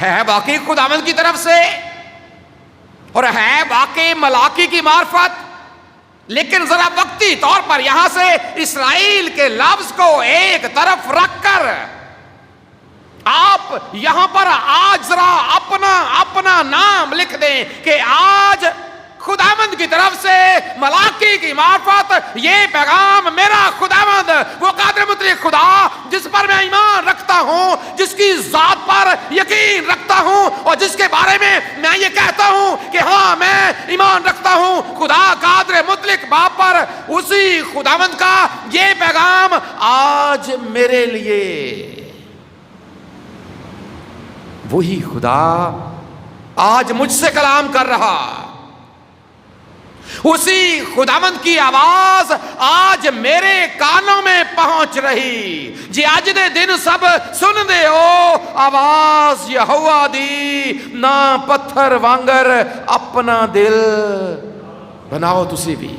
ہے واقعی خداوند کی طرف سے اور ہے واقعی ملاکی کی معرفت، لیکن ذرا وقتی طور پر یہاں سے اسرائیل کے لفظ کو ایک طرف رکھ کر آپ یہاں پر آج ذرا اپنا نام لکھ دیں کہ آج خداوند کی طرف سے ملاکی کی معرفت، یہ پیغام میرا خداوند وہ قادر مطلق خدا جس پر میں ایمان رکھتا ہوں، جس کی ذات پر یقین رکھتا ہوں اور جس کے بارے میں میں یہ کہتا ہوں کہ ہاں میں ایمان رکھتا ہوں خدا قادر مطلق باپ پر، اسی خداوند کا یہ پیغام آج میرے لیے۔ وہی خدا آج مجھ سے کلام کر رہا، اسی خداوند کی آواز آج میرے کانوں میں پہنچ رہی۔ جی اج دے دن سب سن دے ہو آواز یہوہ دی، نہ پتھر وانگر اپنا دل بناؤ تسی بھی۔